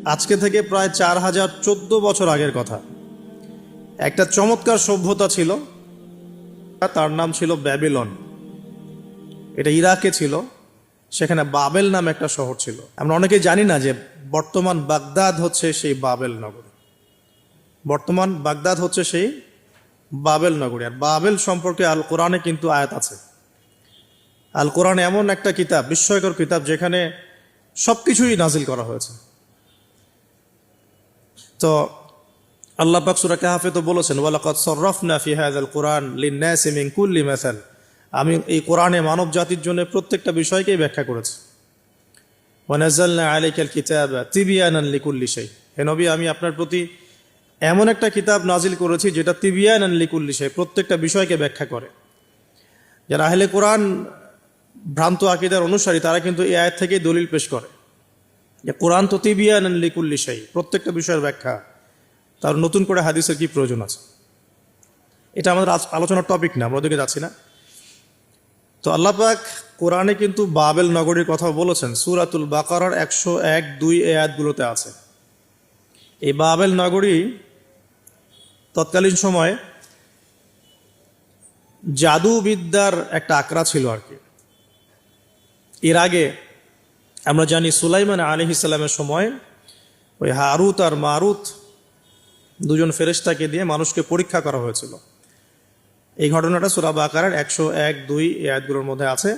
আজকে থেকে প্রায় 4014 বছর আগের কথা। একটা চমৎকার সভ্যতা ছিল, তার নাম ছিল ব্যাবিলন। এটা ইরাকে ছিল। সেখানে বাবেল নামে একটা শহর ছিল। আমরা অনেকেই জানি না যে বর্তমান বাগদাদ হচ্ছে সেই বাবেল নগরী। বর্তমান বাগদাদ হচ্ছে সেই বাবেল নগরী। আর বাবেল সম্পর্কে আল কোরআনে কিন্তু আয়াত আছে। আল কোরআন এমন একটা কিতাব, বিস্ময়কর কিতাব, যেখানে সবকিছুই নাজিল করা হয়েছে। তো আল্লাহ পাক সূরা কাহফে তো বলেছেন, ওয়ালাকাদ সাররাফনা ফি হাযাল কুরআন লিন-নাসি মিন কুল্লি মাসাল। আমি এই কোরআনে মানব জাতির জন্য প্রত্যেকটা বিষয়কেই ব্যাখ্যা করেছি। ওয়া নাযালনা আলাইকাল কিতাবা তিবয়ানান লিকুল্লি শাই। হে নবী, আমি আপনার প্রতি এমন একটা কিতাব নাজিল করেছি যেটা তিবয়ানান লিকুল্লি শাই, প্রত্যেকটা বিষয়কে ব্যাখ্যা করে। যারা আহলে কোরআন ভ্রান্ত আকীদার অনুসারী, তারা কিন্তু এই আয়াত থেকেই দলিল পেশ করে যে কোরআন তো তিবয়ানান লিকুল্লি শাই, প্রত্যেকটা বিষয়ের ব্যাখ্যা। তার নতুন করে হাদিসের কি প্রয়োজন আছে? এটা আমাদের আলোচনার টপিক না, আমরা ওদিকে যাচ্ছি না। তো আল্লাহ পাক কোরআনে কিন্তু বাবেল নগরীর কথা বলেছেন। সূরাতুল বাকারার 101-2 আয়াতগুলোতে আছে। এই বাবেল নগরী তৎকালীন সময়ে জাদুবিদ্যার একটা আকড়া ছিল আর কি। এর আগে আমরা জানি সুলাইমান আলাইহিস সালামের সময় ওই হারুত আর মারুত দুজন ফেরেশতাকে দিয়ে মানুষকে পরীক্ষা করা হয়েছিল। এই ঘটনাটা সূরা বাকারার 101-2 আয়াতগুলোর মধ্যে আছে,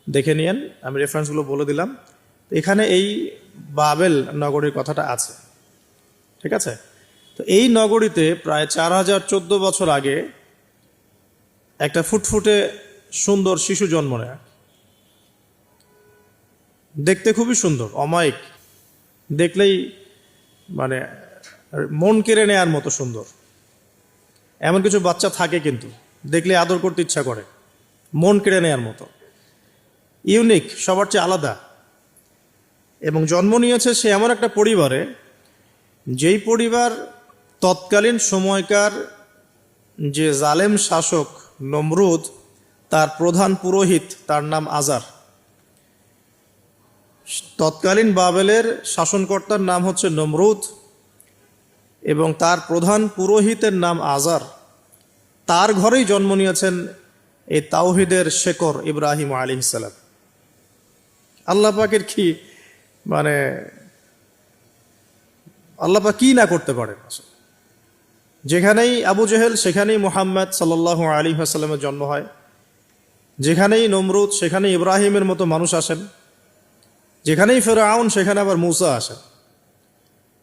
দেখে নিয়েন। আমি রেফারেন্সগুলো বলে দিলাম। এখানে এই বাবেল নগরীর কথাটা আছে, ঠিক আছে? তো এই নগরীতে প্রায় 4014 বছর আগে একটা ফুটফুটে সুন্দর শিশু জন্ম নেয়। দেখতে খুবই সুন্দর, অমায়িক, দেখলেই মানে মন কেড়ে নেয়ার মতো সুন্দর। এমন কিছু বাচ্চা থাকে কিন্তু দেখলে আদর করতে ইচ্ছা করে, মন কেড়ে নেয়ার মতো, ইউনিক, সবার চেয়ে আলাদা। এবং জন্ম নিয়েছে সে এমন একটা পরিবারে, যেই পরিবার তৎকালীন সময়কার যে জালেম শাসক নমরুদ, তার প্রধান পুরোহিত, তার নাম আজার। তৎকালীন বাবেলের শাসনকর্তার নাম হচ্ছে নমরুদ এবং তার প্রধান পুরোহিতের নাম আজার। তার ঘরেই জন্ম নিয়েছেন এই তাওহীদের শেকর ইব্রাহিম আলাইহিস সালাম। আল্লাহ পাকের কি মানে, আল্লাহ পাক কি না করতে পারেন। যেখানেই আবু জেহেল সেখানেই মুহাম্মদ সাল্লাল্লাহু আলাইহি ওয়াসাল্লামের জন্ম হয়। যেখানেই নমরুদ সেখানেই ইব্রাহিমের মতো মানুষ আসেন। যেখানেই ফেরাউন সেখানে আবার মূসা আসেন।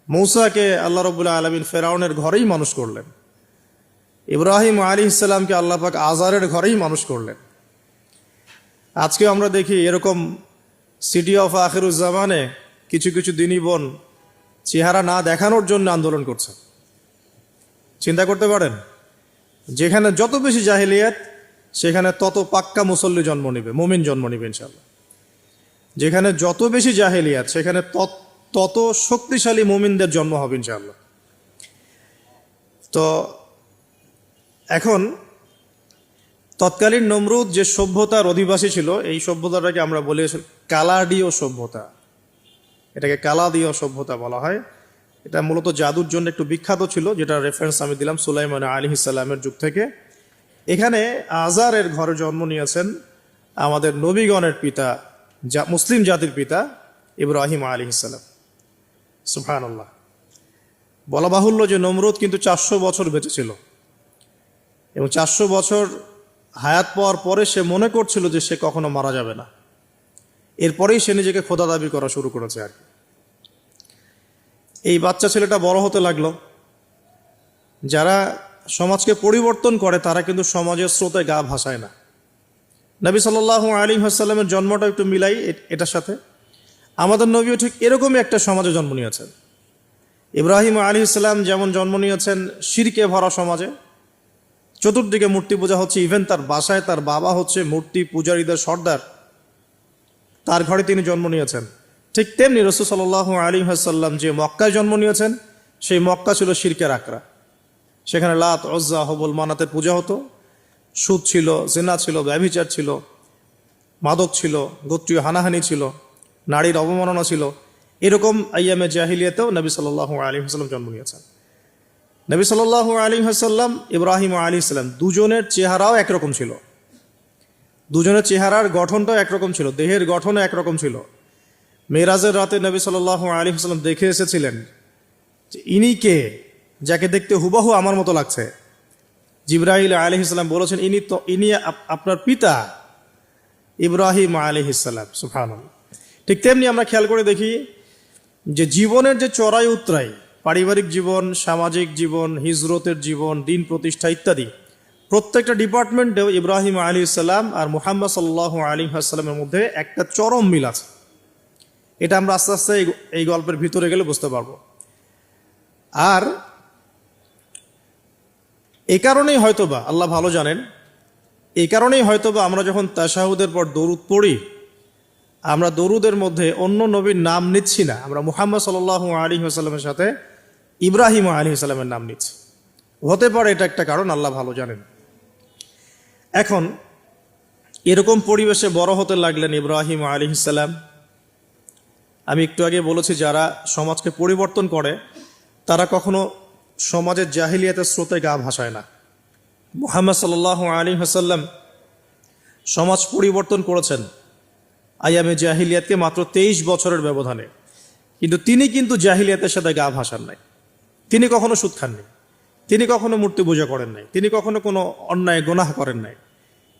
মূসাকে আল্লাহ রাব্বুল আলামিন ফেরাউনের ঘরেই মানুষ করলেন। ইব্রাহিম আলাইহিস সালামকে আল্লাহ পাক আজারের ঘরেই মানুষ করলেন। আজকে আমরা দেখি এরকম সিটি অফ আখিরুজ্জামানে কিছু কিছু দিনী বোন চেহারা না দেখানোর জন্য আন্দোলন করছে। চিন্তা করতে পারেন, যেখানে যত বেশি জাহেলিয়াত সেখানে তত পাক্কা মুসল্লি জন্ম নেবে, মুমিন জন্ম নেবে ইনশাআল্লাহ। যেখানে যত বেশি জাহেলিয়াত সেখানে তত শক্তিশালী মুমিনদের জন্ম হবে ইনশাআল্লাহ। তো এখন তৎকালীন নমরুদ যে সভ্যতার অধিবাসী ছিল, এই সভ্যতাটাকে আমরা বলি কালাডীয় সভ্যতা। এটাকে কালাদীয় সভ্যতা বলা হয়। এটা মূলত জাদুর জন্য একটু বিখ্যাত ছিল, যেটা রেফারেন্স আমি দিলাম সুলাইমান আলাইহিস সালামের যুগ থেকে। এখানে আজারের ঘরে জন্ম নিয়েছেন আমাদের নবীগণের পিতা, মুসলিম জাতির পিতা ইব্রাহিম আলাইহিস সালাম। সুবহানাল্লাহ। বলা বাহুল্য যে নমরুদ কিন্তু 400 বছর বেঁচে ছিল এবং 400 বছর হায়াত পাওয়ার পরে সে মনে করছিল যে সে কখনো মারা যাবে না। এরপরেই সে নিজেকে খোদা দাবি করা শুরু করেছে আর কি। এই বাচ্চা ছেলেটা বড় হতে লাগলো। যারা সমাজকে পরিবর্তন করে তারা কিন্তু সমাজের স্রোতে গা ভাসায় না। নবী সাল্লাল্লাহু আলাইহি ওয়াসাল্লামের জন্মটা একটু মিলাই এটার সাথে। আমাদের নবীও ঠিক এরকমই একটা সমাজে জন্ম নিয়েছেন। ইব্রাহিম আলাইহিস সালাম যেমন জন্ম নিয়েছেন শিরকে ভরা সমাজে, চতুর্দিকে মূর্তি পূজা হচ্ছে, ইভেন তার বাসায় তার বাবা হচ্ছে মূর্তি পূজারীদের সর্দার, তার ঘরে তিনি জন্ম নিয়েছেন। ঠিক তেমনি রাসূল সাল্লাল্লাহু আলাইহি ওয়াসাল্লাম যে মক্কায় জন্ম নিয়েছেন, সেই মক্কা ছিল শিরকের আকড়া। সেখানে লাত, উজ্জা, হবল, মানাতের পূজা হতো। সুদ ছিল, জিনা ছিল, ব্যভিচার ছিল, মাদক ছিল, গোত্রীয় হানাহানি ছিল, নারীর অবমাননা ছিল। এরকম আইয়ামে জাহিলিয়াতেও নবী সাল্লাল্লাহু আলাইহি ওয়াসাল্লাম জন্ম নিয়েছেন। নবী সাল্লাল্লাহু আলাইহি ওয়াসাল্লাম, ইব্রাহিম আলাইহিস সালাম, দুজনের চেহারাও একরকম ছিল। দুজনের চেহারার গঠনটাও একরকম ছিল, দেহের গঠনও একরকম ছিল। মেরাজের রাতে নবী সাল্লাল্লাহু আলাইহি ওয়াসাল্লাম দেখে এসেছিলেন যে ইনি কে, যাকে দেখতে হুবহু আমার মতো লাগছে। জিবরাইল আলাইহিস সালাম বলেছেন, ইনি আপনার পিতা ইব্রাহিম আলাইহিস সালাম। সুবহানাল্লাহ। ঠিক তেমনি আমরা খেয়াল করে দেখি যে জীবনের যে চড়াই উতরাই, পারিবারিক জীবন, সামাজিক জীবন, হিজরতের জীবন, দিন প্রতিষ্ঠা ইত্যাদি, প্রত্যেকটা ডিপার্টমেন্টেও ইব্রাহিম আলাইহিস সালাম আর মুহাম্মদ সাল্লাল্লাহু আলাইহি ওয়াসাল্লামের মধ্যে একটা চরম মিল আছে। এটা আমরা আস্তে আস্তে এই গল্পের ভিতরে গেলে বুঝতে পারবো। আর এই কারণেই হয়তোবা আল্লাহ ভালো জানেন, এই কারণেই হয়তোবা আমরা যখন তাশাহুদের পর দরুদ পড়ি, আমরা দরুদের মধ্যে অন্য নবীর নাম নিচ্ছি না, আমরা মুহাম্মদ সাল্লাল্লাহু আলাইহি ওয়াসাল্লামের সাথে ইব্রাহিম আলাইহিস সালামের নাম নিচ্ছি। হতে পারে এটা একটা কারণ, আল্লাহ ভালো জানেন। এখন এরকম পরিবেশে বড় হতে লাগলেন ইব্রাহিম আলাইহিস সালাম। আমি একটু আগে বলেছি, যারা সমাজকে পরিবর্তন করে তারা কখনো সমাজের জাহিলিয়াতের স্রোতে গা ভাসায় না। মুহাম্মদ সাল্লাল্লাহু আলাইহি ওয়াসাল্লাম সমাজ পরিবর্তন করেছেন আইয়ামে জাহিলিয়াতকে মাত্র 23 বছরের ব্যবধানে, কিন্তু তিনি কিন্তু জাহিলিয়াতের সাথে গা ভাসান নাই। তিনি কখনো সুদ খাননি, তিনি কখনো মূর্তি পূজা করেন নাই, তিনি কখনো কোনো অন্যায় গুনাহ করেন নাই,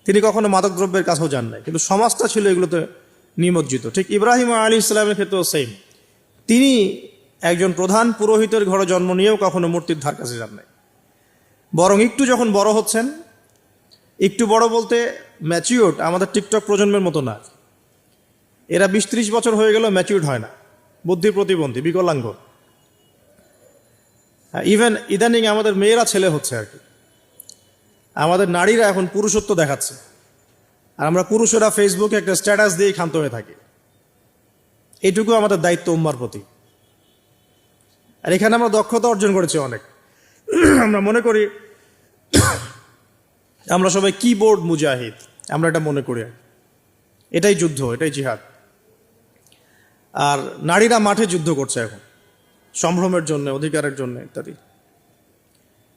তিনি কখনো মাদকদ্রব্যের কাছেও যান নাই, কিন্তু সমাজটা ছিল এগুলোতে নিমজ্জিত। ঠিক ইব্রাহিম আলাইহিস সালামের ক্ষেত্রেও সেম, তিনি একজন প্রধান পুরোহিতের ঘরে জন্ম নিয়েও কখনো মূর্তির ধার কাছে যান নাই। বরং একটু যখন বড় হচ্ছেন, একটু বড় বলতে ম্যাচিউরড, আমাদের টিকটক প্রজন্মের মতো না, এরা 20-30 বছর হয়ে গেলেও ম্যাচিউরড হয় না, বুদ্ধি প্রতিবন্ধী, বিকলাঙ্গ। ইভেন ইদানিং আমাদের মেয়েরা ছেলে হচ্ছে আর কি, আমাদের নারীরা এখন পুরুষত্ব দেখাচ্ছে, আর আমরা পুরুষেরা ফেসবুকে একটা স্ট্যাটাস দিয়ে ক্ষান্ত হয়ে থাকি। এইটুকু আমাদের দায়িত্ব উম্মার প্রতি। আর এখানে আমরা দক্ষতা অর্জন করেছি অনেক। আমরা মনে করি আমরা সবাই কিবোর্ড মুজাহিদ, আমরা এটা মনে করি, এটাই যুদ্ধ, এটাই জিহাদ। আর নারীরা মাঠে যুদ্ধ করছে এখন সম্ভ্রমের জন্য, অধিকারের জন্য ইত্যাদি।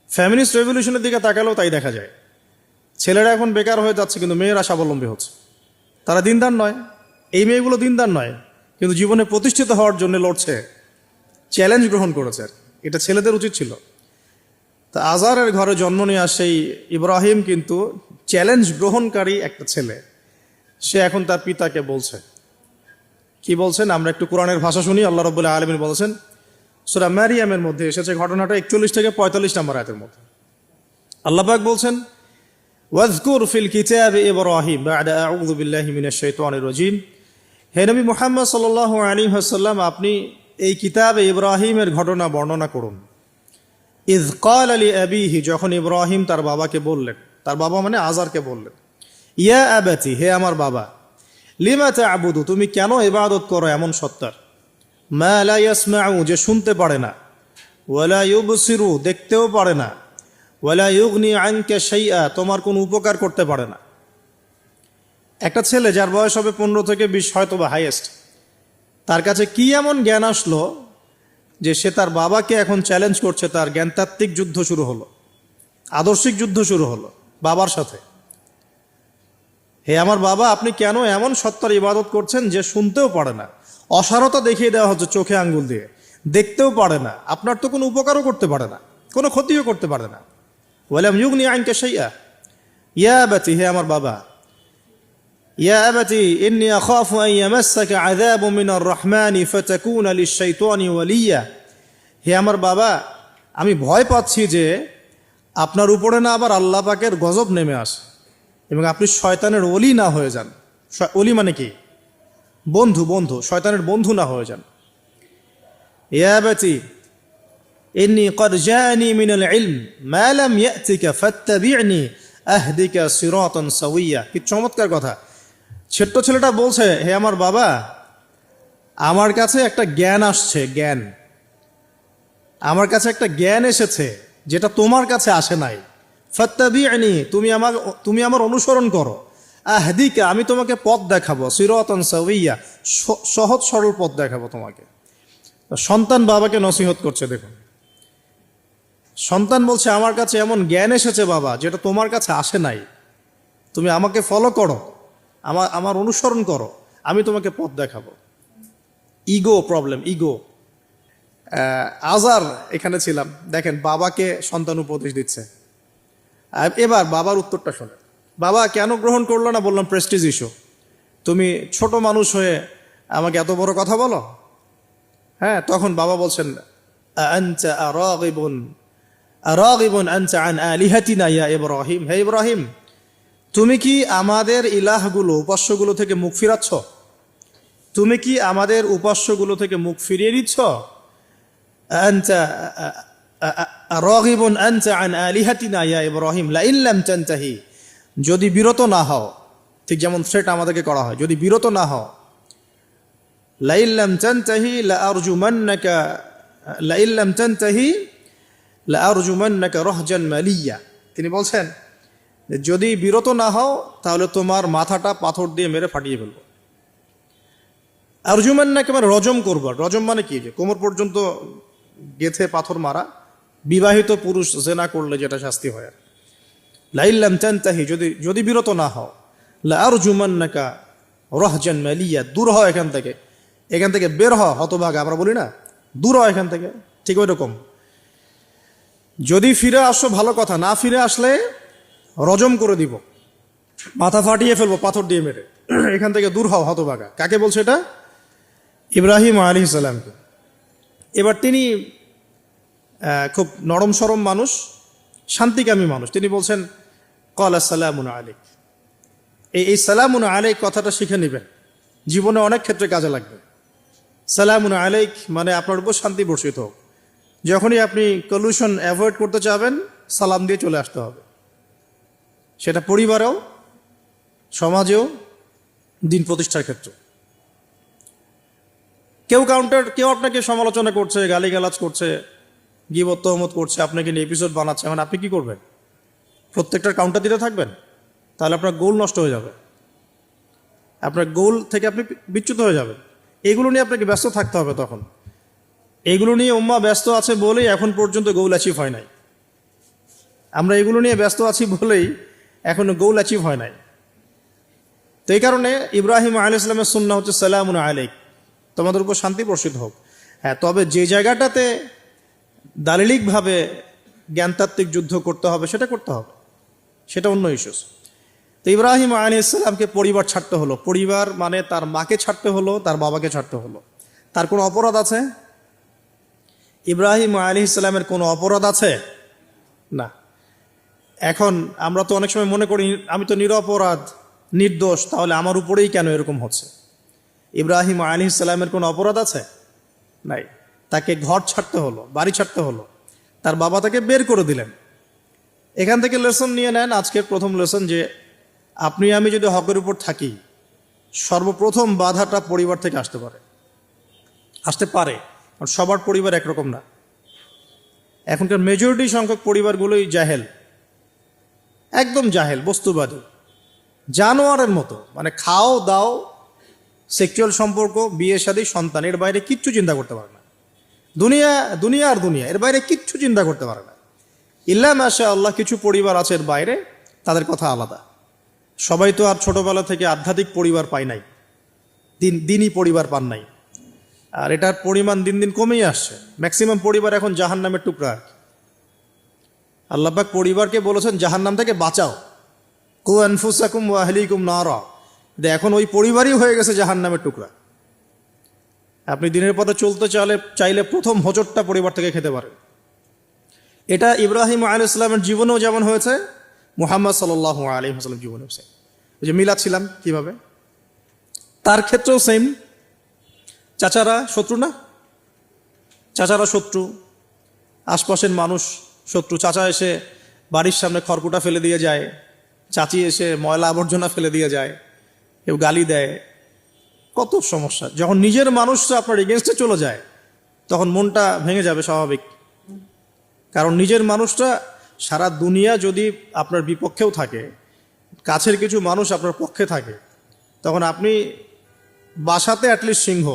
ফ্যামিনিস্ট রেভলিউশনের দিকে তাকালেও তাই দেখা যায়। ছেলেরা এখন বেকার হয়ে যাচ্ছে, কিন্তু মেয়েরা স্বাবলম্বী হচ্ছে। তারা দিনদার নয়, এই মেয়েগুলো দিনদার নয়, কিন্তু জীবনে প্রতিষ্ঠিত হওয়ার জন্য লড়ছে, চ্যালেঞ্জ গ্রহণ করেছে। এটা ছেলেদের উচিত ছিল। তা আজারের ঘরে জন্ম নিয়ে সেই ইব্রাহিম কিন্তু চ্যালেঞ্জ গ্রহণকারী একটা ছেলে। সে এখন তার পিতাকে বলছে, কি বলছেন আমরা একটু কোরআনের ভাষা শুনি। আল্লাহ রাব্বুল আলামিন বলেছেন, সূরা মারিয়ামের মধ্যে এসেছে ঘটনাটা 41 থেকে 45 নম্বর আয়াতের মধ্যে। আল্লাহ পাক বলছেন, ওয়াজকুর ফিল কিতাবি ইব্রাহিম বা'দা আউযু বিল্লাহি মিনাশ শাইতানির রাজীম। হে নবী মুহাম্মদ সাল্লাল্লাহু আলাইহি ওয়াসাল্লাম, আপনি এই কিতাবে ইব্রাহিমের ঘটনা বর্ণনা করুন। ইয ক্বালা লিআবিহি, যখন ইব্রাহিম তার বাবাকে বললেন, তার বাবা মানে আজারকে বললেন, ইয়া আবাতি, হে আমার বাবা, লিমা তা'বুদু, তুমি কেন ইবাদত করো এমন সত্তার, মা লা ইয়াসমাউ, যে শুনতে পারে না, ওয়ালা ইউবসিরু, দেখতেও পারে না, ওয়ালা ইউগনি আনকা শাইআ, তোমার কোনো উপকার করতে পারে না। একটা ছেলে যার বয়স হবে 15 থেকে 20, হয়তো বা হাইয়েস্ট, তার কাছে কি এমন জ্ঞান আসলো যে সে তার বাবাকে এখন চ্যালেঞ্জ করছে? তার জ্ঞানতাত্ত্বিক যুদ্ধ শুরু হলো, আদর্শিক যুদ্ধ শুরু হলো বাবার সাথে। হে আমার বাবা, আপনি কেন এমন সত্তার ইবাদত করছেন যে শুনতেও পারে না? অসারতা দেখিয়ে দেওয়া হচ্ছে চোখে আঙ্গুল দিয়ে, দেখতেও পারে না, আপনার তো কোনো উপকারও করতে পারে না, কোনো ক্ষতিও করতে পারে না। ওয়ালাম ইউগনি আনকা শাইআ, ইয়া আবাতি, হে আমার বাবা, ইয়া আবাতি ইন্নী আখাফু আন ইয়ামাসসাকা আযাবু মিনার রাহমানি ফাতাকুনা লিশ-শাইতানি ওয়ালিয়া, হে আমার বাবা, আমি ভয় পাচ্ছি যে আপনার উপরে না আবার আল্লাহ পাকের গজব নেমে আসে এবং আপনি শয়তানের ওলি না হয়ে যান। ওলি মানে কি? বন্ধু, বন্ধু, শয়তানের বন্ধু না হয়ে যান। ইয়া আবাতি ইন্নী ক্বাদ জাআনি মিনাল ইলম মা লাম ইয়াতিকা ফাত্তাবি'নি আহদিকা সিরাতান সাওয়িয়া। কি চমৎকার কথা! ছোট্ট ছেলেটা বলছে, হে আমার বাবা, আমার কাছে একটা জ্ঞান আসছে, জ্ঞান, আমার কাছে একটা জ্ঞান এসেছে যেটা তোমার কাছে আসে নাই। ফাত্তাবি'নি, তুমি আমার অনুসরণ করো। আহদিকা, আমি তোমাকে পথ দেখাবো। সিরাতান সাওয়িয়া, সহজ সরল পথ দেখাবো তোমাকে। সন্তান বাবাকে নসিহত করছে, দেখুন সন্তান বলছে আমার কাছে এমন জ্ঞান এসেছে বাবা যেটা তোমার কাছে আসে নাই, তুমি আমাকে ফলো করো, আমার অনুসরণ করো, আমি তোমাকে পথ দেখাবো। Ego problem, ego. আজার এখানে ছিলাম, দেখেন বাবাকে সন্তান উপদেশ দিচ্ছে। এবার বাবার উত্তরটা শোনে, বাবা কেন গ্রহণ করলো না? বললাম প্রেস্টিজ ইস্যু। তুমি ছোট মানুষ হয়ে আমাকে এত বড় কথা বলো? হ্যাঁ, তখন বাবা বলছেন আনতা রাগিবুন আনতা আন আলিহাতিনা ইয়া ইব্রাহিম, হে ইব্রাহিম তুমি কি আমাদের ইলাহগুলো, উপাস্যগুলো থেকে মুখ ফিরাচ্ছ? তুমি কি আমাদের উপাস্যগুলো থেকে মুখ ফিরিয়ে দিচ্ছ? আনতা রাগিবুন আনতা আন আলিহাতিনা ইয়া ইব্রাহিম লা ইন লাম তানতাহি, যদি বিরত না হও, ঠিক যেমন থ্রেট আমাদেরকে করা হয়, যদি বিরত না হও, লা ইন লাম তানতাহি লা আরজুমান্নাকা লা ইন লাম তানতাহি লা আরজুমান্নাকা রাহজান মালিয়া। তিনি বলছেন যদি বিরত না হও তাহলে তোমার মাথাটা পাথর দিয়ে মেরে ফাটিয়ে ফেলবো। আরজুমান্নাকা মানে রজম করবো। রজম মানে কি? যে কোমর পর্যন্ত গেথে পাথর মারা, বিবাহিত পুরুষ জেনা করলে যেটা শাস্তি হয়। লা ইন লাম তানতাহি, যদি বিরত না হও, লা আরজুমান্নাকা রাহজান মালিয়া, দূর হও এখান থেকে বের হও হতভাগা, আমরা বলি না, দূর হও এখান থেকে, ঠিক ওই রকম। যদি ফিরে আসো ভালো কথা, না ফিরে আসলে রজম করে দিব, মাথা ফাটিয়ে ফেলবো পাথর দিয়ে মেরে, এখান থেকে দূর হও হতভাগা। কাকে বলছে এটা? ইব্রাহিম আলাইহিস সালামকে। এবার তিনি খুব নরম সরম মানুষ, শান্তিকামী মানুষ, তিনি বলছেন ক্বালা সালামুন আলাইক। এই সালামুন আলাইক কথাটা শিখে নেবেন, জীবনে অনেক ক্ষেত্রে কাজে লাগবে। সালামুন আলাইক মানে আপনার উপর শান্তি বর্ষিত হোক। যখনই আপনি কলিউশন অ্যাভয়েড করতে চাবেন, সালাম দিয়ে চলে আসতে হবে, সেটা পরিবারেও, সমাজেও, দিন প্রতিষ্ঠার ক্ষেত্রে। কেউ আপনাকে সমালোচনা করছে, গালিগালাজ করছে, গীবত তহমত করছে, আপনাকে নিয়ে এপিসোড বানাচ্ছে, মানে আপনি কি করবেন? প্রত্যেকটার কাউন্টার দিতে থাকবেন? তাহলে আপনার গোল নষ্ট হয়ে যাবে, আপনার গোল থেকে আপনি বিচ্যুত হয়ে যাবেন। এগুলো নিয়ে আপনাকে ব্যস্ত থাকতে হবে। তখন এগুলো নিয়ে উম্মাহ ব্যস্ত আছে বলেই এখন পর্যন্ত গোল অ্যাচিভ হয় নাই। আমরা এগুলো নিয়ে ব্যস্ত আছি বলেই এখনো গোল অ্যাচিভ হয় নাই। তো এই কারণে ইব্রাহিম আলাইহিস সালামের সুন্নাহ হচ্ছে সালামুন আলাইক, তোমাদের উপর শান্তি বর্ষিত হোক। হ্যাঁ, তবে যে জায়গাটাতে দালিলিকভাবে জ্ঞানতাত্ত্বিক যুদ্ধ করতে হবে সেটা করতে হবে, সেটা অন্য ইস্যুস। তো ইব্রাহিম আলাইহিস সালামকে পরিবার ছাড়তে হলো। পরিবার মানে তার মাকে ছাড়তে হলো, তার বাবাকে ছাড়তে হলো। তার কোনো অপরাধ আছে? ইব্রাহিম আলাইহিস সালামের কোনো অপরাধ আছে? না। এখন আমরা তো অনেক সময় মনে করি আমি তো নিরপরাধ, নির্দোষ, তাহলে আমার উপরেই কেন এরকম হচ্ছে? ইব্রাহিম আলাইহিস সালামের কোনো অপরাধ আছে? নাই। তাকে ঘর ছাড়তে হলো, বাড়ি ছাড়তে হলো, তার বাবা তাকে বের করে দিলেন। এখান থেকে লেসন নিয়ে নেন, আজকের প্রথম লেসন, যে আপনি আমি যদি হকের উপর থাকি, সর্বপ্রথম বাধাটা পরিবার থেকে আসতে পারে। কারণ সবার পরিবার একরকম না। এখনকার মেজরিটি সংখ্যক পরিবারগুলোই জাহেল, একদম জাহেল, বস্তুবাদী, জানোয়ারের মতো। মানে খাও দাও, সেক্সুয়াল সম্পর্ক, বিয়ে শাদী, সন্তান, এর বাইরে কিচ্ছু চিন্তা করতে পারে না। দুনিয়া আর দুনিয়া, এর বাইরে কিচ্ছু চিন্তা করতে পারে না। ইল্লা মাশা আল্লাহ, কিছু পরিবার আছে এর বাইরে, তাদের কথা আলাদা। সবাই তো আর ছোটবেলা থেকে আধ্যাত্মিক পরিবার পায় নাই, দিনই পরিবার পান নাই। আর এটার পরিমাণ দিন দিন কমেই আসছে। ম্যাক্সিমাম পরিবার এখন জাহান্নামের টুকরা আর কি। আল্লাহ পাক পরিবারকে বলেছেন জাহান্নাম থেকে বাঁচাও, কু আনফুসাকুম ওয়া আহলিকুম নারা। এখন ওই পরিবারই হয়ে গেছে জাহান্নামের টুকরা। আপনি দিনের পথে চলতে চাইলে প্রথম হোঁচটটা পরিবার থেকে খেতে পারেন। এটা ইব্রাহিম আলাইহিস সালামের জীবনেও যেমন হয়েছে, মুহাম্মদ সাল্লাল্লাহু আলাইহি ওয়াসাল্লাম জীবনেও সেম। ওই যে মিলাদ ছিলাম কিভাবে, তার ক্ষেত্রেও সেম। চাচারা শত্রু না? চাচারা শত্রু, আশপাশের মানুষ শত্রু। চাচা এসে বাড়ির সামনে খড়কুটা ফেলে দিয়ে যায়, চাচি এসে ময়লা আবর্জনা ফেলে দিয়ে যায়, কেউ গালি দেয়, কত সমস্যা। যখন নিজের মানুষরা আপনার এগেনস্টে চলে যায় তখন মনটা ভেঙে যাবে, স্বাভাবিক। কারণ নিজের মানুষটা, সারা দুনিয়া যদি আপনার বিপক্ষেও থাকে, কাছের কিছু মানুষ আপনার পক্ষে থাকে, তখন আপনি বাসাতে অ্যাটলিস্ট সিংহ,